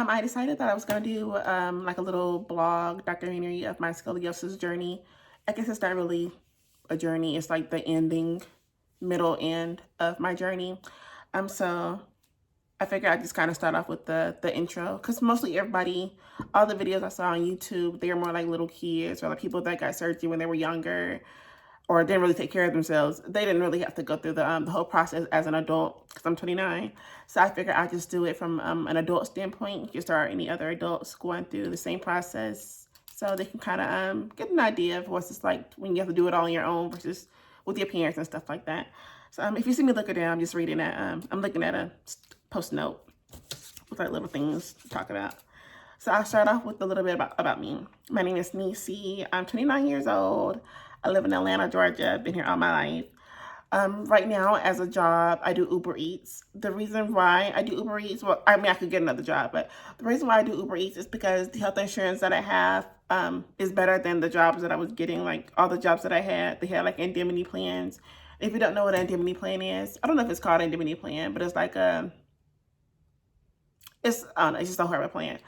I decided that I was going to do like a little blog documentary of my scoliosis journey. I guess it's not really a journey. It's like the ending, middle end of my journey. So I figured I'd just kind of start off with the intro, because mostly everybody, all the videos I saw on YouTube, they were more like little kids or like people that got surgery when they were younger or didn't really take care of themselves. They didn't really have to go through the whole process as an adult, because I'm 29. So I figured I'd just do it from an adult standpoint, just or any other adults going through the same process, so they can kind of get an idea of what's it's like when you have to do it all on your own versus with your parents and stuff like that. So if you see me looking down, I'm just reading that. I'm looking at a post note with like little things to talk about. So I'll start off with a little bit about me. My name is Nisi. I'm 29 years old. I live in Atlanta, Georgia. I've been here all my life. Right now, as a job, I do Uber Eats. The reason why I do Uber Eats, well, I mean, I could get another job, but the reason why I do Uber Eats is because the health insurance that I have is better than the jobs that I was getting. Like all the jobs that I had, they had like indemnity plans. If you don't know what an indemnity plan is, I don't know if it's called an indemnity plan, but it's like it's just a horrible plan.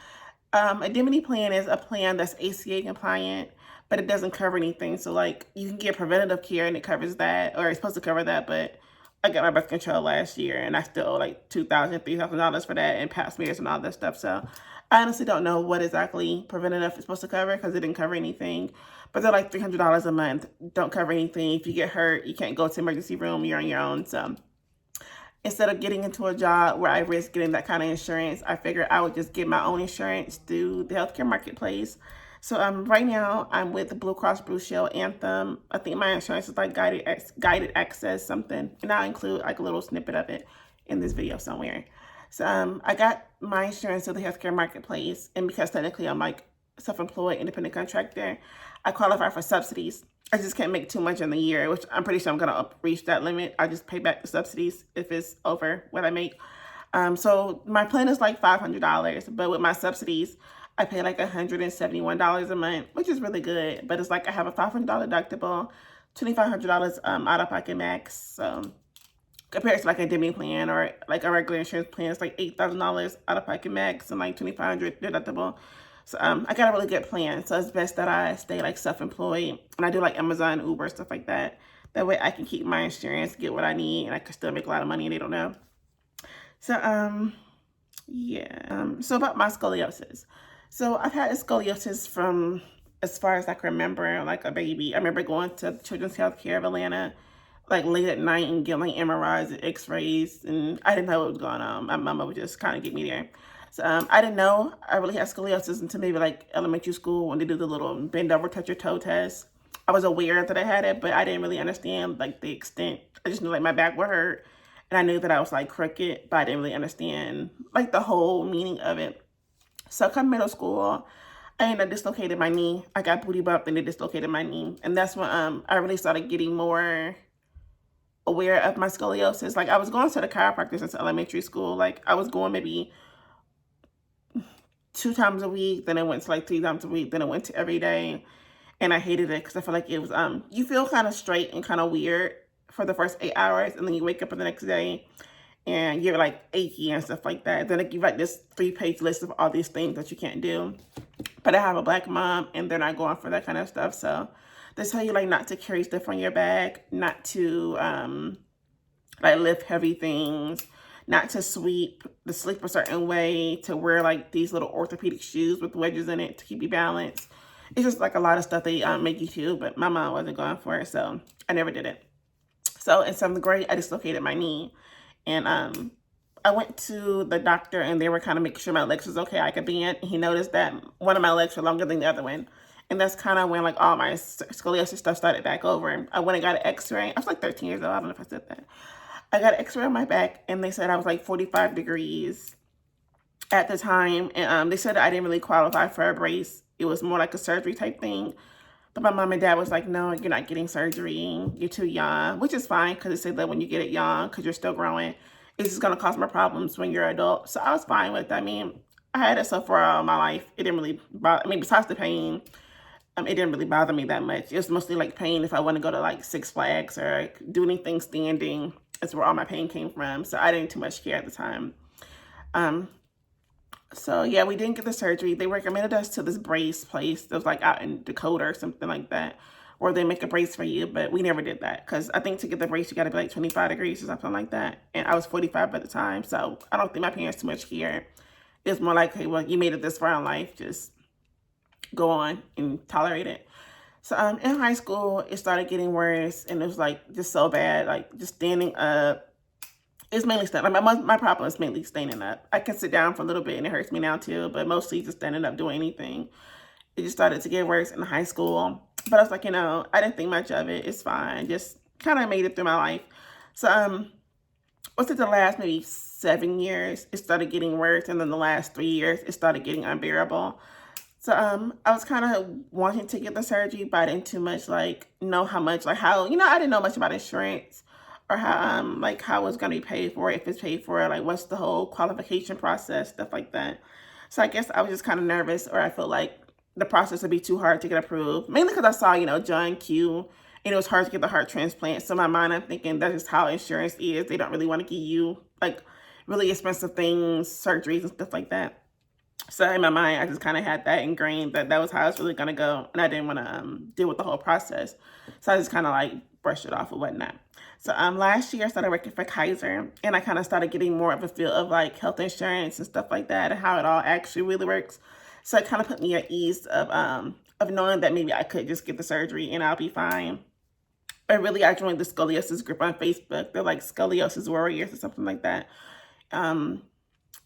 A indemnity plan is a plan that's ACA compliant, but it doesn't cover anything. So like you can get preventative care and it covers that, or it's supposed to cover that, but I got my birth control last year and I still owe like $2,000, $3,000 for that and pap smears and all that stuff. So I honestly don't know what exactly preventative is supposed to cover because it didn't cover anything. But they're like $300 a month. Don't cover anything. If you get hurt, you can't go to the emergency room. You're on your own. So instead of getting into a job where I risk getting that kind of insurance, I figured I would just get my own insurance through the healthcare marketplace. So right now I'm with the Blue Cross Blue Shield Anthem. I think my insurance is like guided access something, and I'll include like a little snippet of it in this video somewhere. So I got my insurance through the healthcare marketplace, and because technically I'm like self-employed independent contractor, I qualify for subsidies. I just can't make too much in the year, which I'm pretty sure I'm gonna reach that limit. I just pay back the subsidies if it's over what I make. So my plan is like $500, but with my subsidies, I pay like $171 a month, which is really good. But it's like I have a $500 deductible, $2,500 out of pocket max. So compared to like a indemnity plan or like a regular insurance plan, it's like $8,000 out of pocket max and like $2,500 deductible. So I got a really good plan. So it's best that I stay like self-employed and I do like Amazon, Uber, stuff like that. That way I can keep my insurance, get what I need, and I can still make a lot of money and they don't know. So yeah. So about my scoliosis. So I've had scoliosis from as far as I can remember, like a baby. I remember going to Children's Healthcare of Atlanta like late at night and getting like MRIs and x-rays, and I didn't know what was going on. My mama would just kind of get me there. So I didn't know I really had scoliosis until maybe like elementary school when they do the little bend over, touch your toe test. I was aware that I had it, but I didn't really understand like the extent. I just knew like my back would hurt, and I knew that I was like crooked, but I didn't really understand like the whole meaning of it. So come middle school, I ended up dislocating my knee. I got booty bumped and they dislocated my knee, and that's when I really started getting more aware of my scoliosis. Like I was going to the chiropractor since elementary school. Like I was going maybe 2 times a week, then I went to like 3 times a week, then I went to every day, and I hated it because I feel like it was you feel kind of straight and kind of weird for the first 8 hours, and then you wake up the next day and you're like achy and stuff like that. Then they give like this 3-page list of all these things that you can't do. But I have a black mom and they're not going for that kind of stuff. So they tell you like not to carry stuff on your back, not to like lift heavy things, not to sleep a certain way, to wear like these little orthopedic shoes with wedges in it to keep you balanced. It's just like a lot of stuff they make you do, but my mom wasn't going for it, so I never did it. So in 7th grade, I dislocated my knee, and I went to the doctor and they were kind of making sure my legs was okay, I could bend. He noticed that one of my legs were longer than the other one. And that's kind of when like all my scoliosis stuff started back over. I went and got an x-ray. I was like 13 years old. I don't know if I said that. I got an x-ray on my back and they said I was like 45 degrees at the time. And they said I didn't really qualify for a brace. It was more like a surgery type thing. But my mom and dad was like, no, you're not getting surgery. You're too young, which is fine because they said that when you get it young, because you're still growing, it's just going to cause more problems when you're an adult. So I was fine with it. I mean, I had it so far all my life. It didn't really bother, I mean, besides the pain, it didn't really bother me that much. It was mostly like pain if I want to go to like Six Flags or like, do anything standing. That's where all my pain came from. So I didn't too much care at the time. So yeah, we didn't get the surgery. They recommended us to this brace place that was like out in Dakota or something like that, where they make a brace for you, but we never did that because I think to get the brace you got to be like 25 degrees or something like that, and I was 45 at the time, so I don't think my parents too much care. It's more like, hey, well, you made it this far in life, just go on and tolerate it. So in high school, it started getting worse, and it was like just so bad, like just standing up. It's mainly standing. Like my problem is mainly standing up. I can sit down for a little bit, and it hurts me now too, but mostly just standing up doing anything. It just started to get worse in high school, but I was like, I didn't think much of it. It's fine. Just kind of made it through my life. So within the last maybe 7 years, it started getting worse, and then the last 3 years, it started getting unbearable. So I was kind of wanting to get the surgery, but I didn't too much like know how much, like how, I didn't know much about insurance or how like how it's gonna be paid for, if it's paid for, like what's the whole qualification process, stuff like that. So I guess I was just kind of nervous, or I felt like the process would be too hard to get approved, mainly because I saw, John Q, and it was hard to get the heart transplant. So in my mind, I'm thinking that's just how insurance is. They don't really want to give you like really expensive things, surgeries and stuff like that. So in my mind, I just kind of had that ingrained that that was how it's really going to go. And I didn't want to deal with the whole process. So I just kind of like brushed it off and whatnot. So last year I started working for Kaiser, and I kind of started getting more of a feel of like health insurance and stuff like that and how it all actually really works. So it kind of put me at ease of knowing that maybe I could just get the surgery and I'll be fine. But really, I joined the scoliosis group on Facebook. They're like scoliosis warriors or something like that.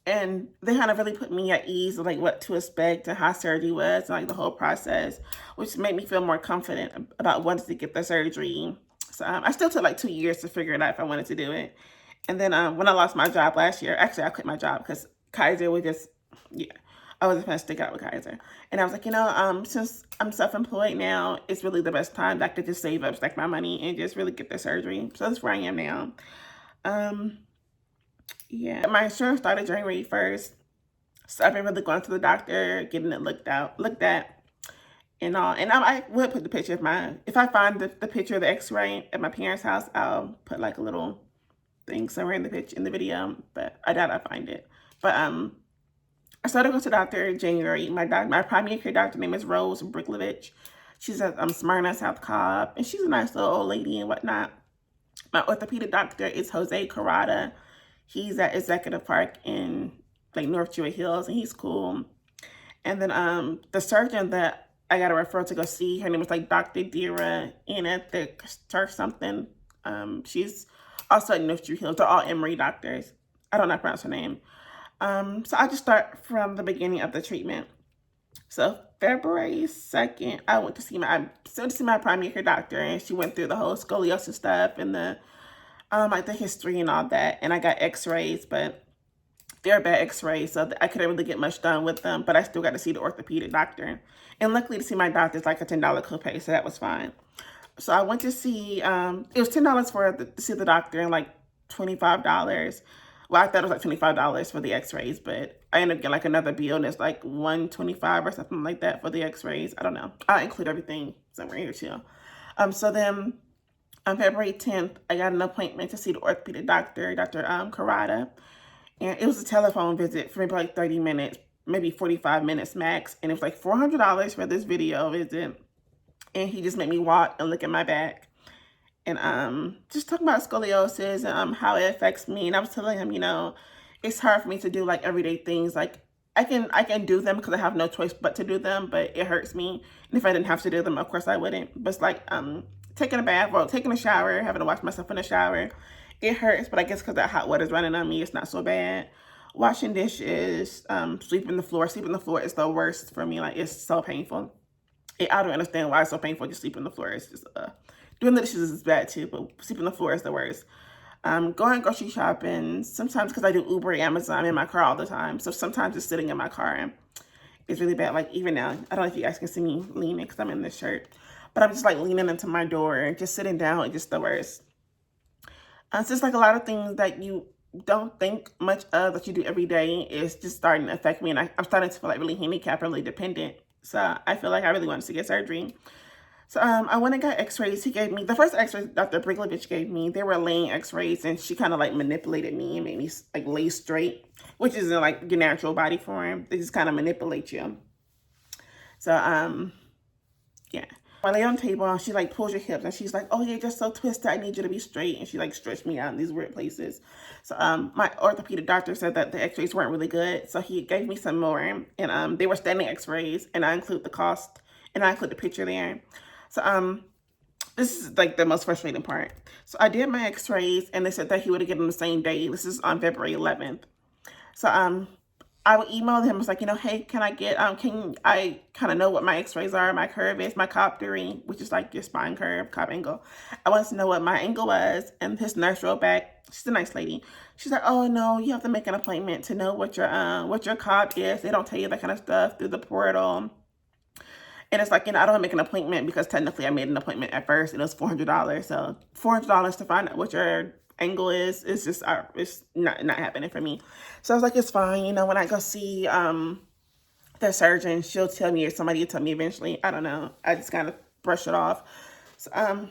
And they kind of really put me at ease of like what to expect and how surgery was and like the whole process, which made me feel more confident about wanting to get the surgery. So I still took like 2 years to figure it out if I wanted to do it. And then when I lost my job last year, actually I quit my job because Kaiser was just, yeah, I wasn't going to stick out with Kaiser. And I was like, since I'm self-employed now, it's really the best time that I could just save up, stack my money, and just really get the surgery. So that's where I am now. Yeah, my insurance started January 1st. So I've been really going to the doctor, getting it looked at, and all. And I will put the picture of if I find the picture of the x-ray at my parents' house, I'll put like a little thing somewhere in the video, but I doubt I'll find it. But I started going to the doctor in January. My primary care doctor name is Rose Bricklovich. She's at Smyrna, South Cobb, and she's a nice little old lady and whatnot. My orthopedic doctor is Jose Carrada. He's at Executive Park in like North Jewett Hills, and he's cool. And then the surgeon that I got a referral to go see, her name was like Dr. Dira Enethic or something. She's also at North Jewett Hills. They're all Emory doctors. I don't know how to pronounce her name. So I just start from the beginning of the treatment. So February 2nd, I went to see my primary care doctor, and she went through the whole scoliosis stuff and the like the history and all that. And I got x-rays, but they're bad x-rays, so I couldn't really get much done with them, but I still got to see the orthopedic doctor. And luckily to see my doctor is like a $10 copay, so that was fine. So I went to see, it was $10 to see the doctor and like $25. Well, I thought it was like $25 for the x-rays, but I ended up getting like another bill, and it's like $125 or something like that for the x-rays. I don't know. I'll include everything somewhere here too. So then on February 10th, I got an appointment to see the orthopedic doctor, Dr. Carrada. And it was a telephone visit for maybe like 30 minutes, maybe 45 minutes max. And it was like $400 for this video visit. And he just made me walk and look at my back. And just talking about scoliosis and how it affects me. And I was telling him, it's hard for me to do like everyday things. Like I can do them because I have no choice but to do them, but it hurts me. And if I didn't have to do them, of course I wouldn't. But it's like taking a bath or taking a shower, having to wash myself in the shower. It hurts, but I guess because that hot water's running on me, it's not so bad. Washing dishes, sweeping the floor. Sweeping the floor is the worst for me. Like, it's so painful. I don't understand why it's so painful just sweeping the floor. It's just, doing the dishes is bad too, but sweeping the floor is the worst. Going grocery shopping, sometimes because I do Uber and Amazon, I'm in my car all the time. So sometimes just sitting in my car is really bad. Like, even now, I don't know if you guys can see me leaning because I'm in this shirt. But I'm just like leaning into my door and just sitting down, it's just the worst. It's just like a lot of things that you don't think much of that you do every day is just starting to affect me. And I'm starting to feel like really handicapped, really dependent. So I feel like I really wanted to get surgery. So I went and got x-rays. He gave me, the first x-rays Dr. Briglovich gave me, they were laying x-rays, and she kind of like manipulated me and made me like lay straight, which isn't like your natural body form. They just kind of manipulate you. So yeah. I lay on the table, she like pulls your hips and she's like, oh, you're just so twisted. I need you to be straight. And she like stretched me out in these weird places. So my orthopedic doctor said that the x-rays weren't really good. So he gave me some more, and they were standing x-rays, and I include the cost, and I include the picture there. So this is like the most frustrating part. So I did my x-rays, and they said that he would have given them the same day. This is on February 11th. So I would email him. I was like, hey, can I get, can I kind of know what my x-rays are? My curve is, my Cobb theory, which is like your spine curve, Cobb angle. I wanted to know what my angle was. And his nurse wrote back. She's a nice lady. She's like, oh no, you have to make an appointment to know what your Cobb is. They don't tell you that kind of stuff through the portal. And it's like, I don't make an appointment because technically I made an appointment at first and it was $400. So $400 to find out what your angle is, it's just, it's not happening for me. So I was like, it's fine. When I go see the surgeon, she'll tell me, or somebody will tell me eventually. I don't know. I just kind of brush it off. So I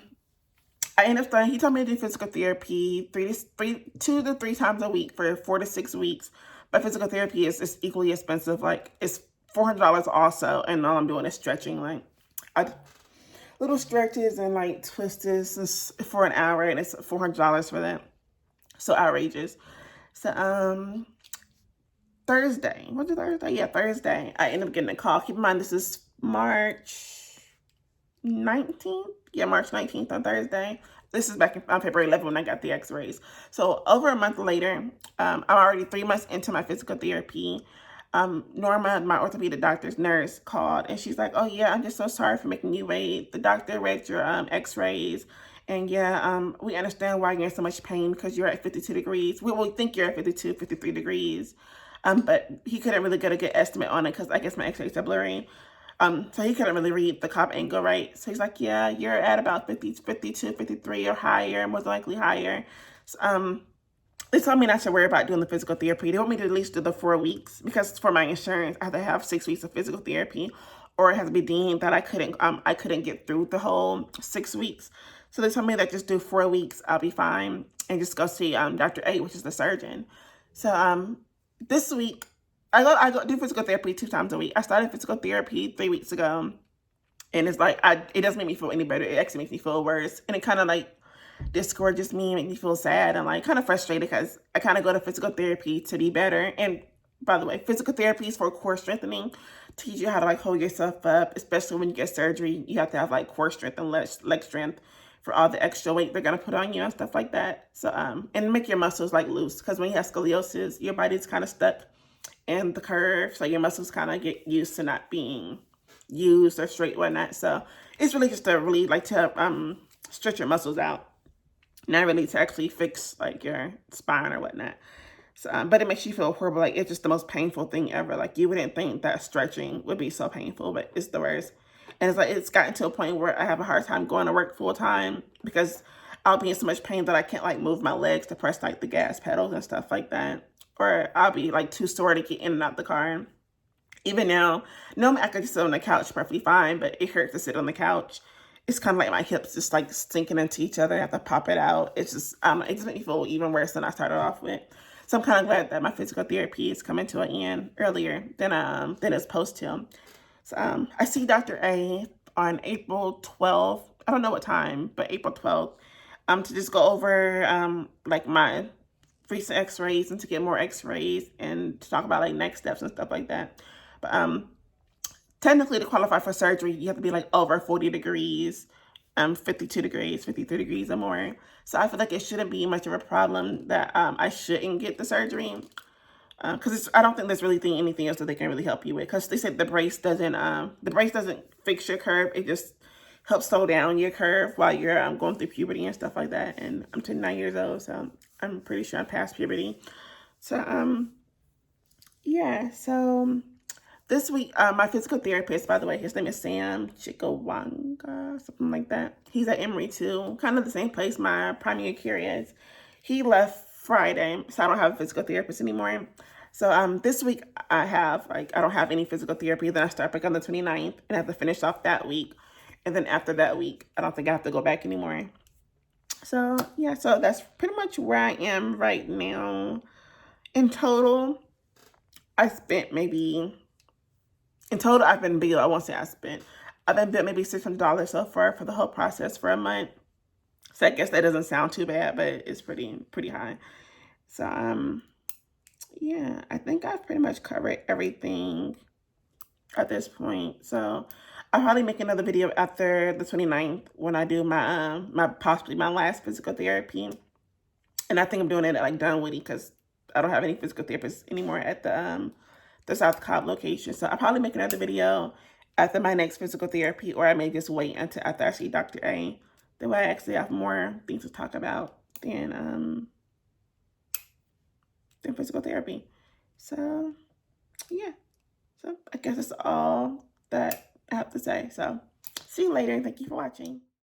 ended up starting, he told me to do physical therapy 2 to 3 times a week for 4 to 6 weeks. But physical therapy is equally expensive. Like, it's $400 also, and all I'm doing is stretching, like little stretches and like twists for an hour, and it's $400 for that. So outrageous. So Thursday, was it Thursday? Yeah, Thursday. I ended up getting a call. Keep in mind, this is March 19th. Yeah, March 19th on Thursday. This is back on February 11th when I got the x-rays. So over a month later, I'm already 3 months into my physical therapy. Norma, my orthopedic doctor's nurse, called, and she's like, oh yeah, I'm just so sorry for making you wait. The doctor read your x-rays, and yeah, we understand why you're in so much pain because you're at 52 degrees. We think you're at 52, 53 degrees. But he couldn't really get a good estimate on it because I guess my x-rays are blurry. So he couldn't really read the Cobb angle right. So he's like, yeah, you're at about 50, 52, 53 or higher, most likely higher. So, they told me not to worry about doing the physical therapy. They want me to at least do the 4 weeks because for my insurance, I have to have 6 weeks of physical therapy, or it has to be deemed that I couldn't get through the whole 6 weeks. So they told me that just do 4 weeks, I'll be fine, and just go see Dr. A, which is the surgeon. So this week, I go do physical therapy 2 times a week. I started physical therapy 3 weeks ago, and it's like it doesn't make me feel any better. It actually makes me feel worse, and it kind of like discourages me, make me feel sad and like kind of frustrated because I kind of go to physical therapy to be better. And by the way, physical therapy is for core strengthening, teach you how to like hold yourself up, especially when you get surgery. You have to have like core strength and leg strength for all the extra weight they're gonna put on you and stuff like that. So and make your muscles like loose, because when you have scoliosis, your body's kind of stuck in the curve, so your muscles kind of get used to not being used or straight, whatnot. So it's really just to really like to stretch your muscles out, not really to actually fix like your spine or whatnot. So, but it makes you feel horrible. Like, it's just the most painful thing ever. Like, you wouldn't think that stretching would be so painful, but it's the worst. And it's like, it's gotten to a point where I have a hard time going to work full time because I'll be in so much pain that I can't like move my legs to press like the gas pedals and stuff like that. Or I'll be like too sore to get in and out the car. Even now, normally I could just sit on the couch perfectly fine, but it hurts to sit on the couch. It's kind of like my hips just like sinking into each other. I have to pop it out. It's just, it just makes me feel even worse than I started off with. So I'm kind of glad that my physical therapy is coming to an end earlier than it's supposed to. So I see Dr. A on April 12th. I don't know what time, but April 12th, to just go over like my recent x-rays and to get more x-rays and to talk about like next steps and stuff like that. But technically, to qualify for surgery, you have to be like over 40 degrees, 52 degrees, 53 degrees or more. So I feel like it shouldn't be much of a problem that I shouldn't get the surgery. Because I don't think there's really anything else that they can really help you with. Because they said the brace doesn't fix your curve. It just helps slow down your curve while you're going through puberty and stuff like that. And I'm 29 years old, so I'm pretty sure I'm past puberty. So yeah. So this week, my physical therapist, by the way, his name is Sam Chikawanga, something like that. He's at Emory too, kind of the same place my primary care is. He left Friday, so I don't have a physical therapist anymore. So this week I don't have any physical therapy. Then I start back on the 29th and I have to finish off that week. And then after that week, I don't think I have to go back anymore. So yeah, so that's pretty much where I am right now. In total, I spent maybe, in total, I've been billed, I won't say I spent, I've been billed maybe $600 so far for the whole process for a month. So I guess that doesn't sound too bad, but it's pretty high. So, yeah, I think I've pretty much covered everything at this point. So I'll probably make another video after the 29th when I do my possibly my last physical therapy. And I think I'm doing it at like Dunwoody because I don't have any physical therapists anymore at the South Cobb location. So I'll probably make another video after my next physical therapy, or I may just wait until after I see Dr. A. That way I actually have more things to talk about than physical therapy. So yeah. So I guess that's all that I have to say. So see you later. Thank you for watching.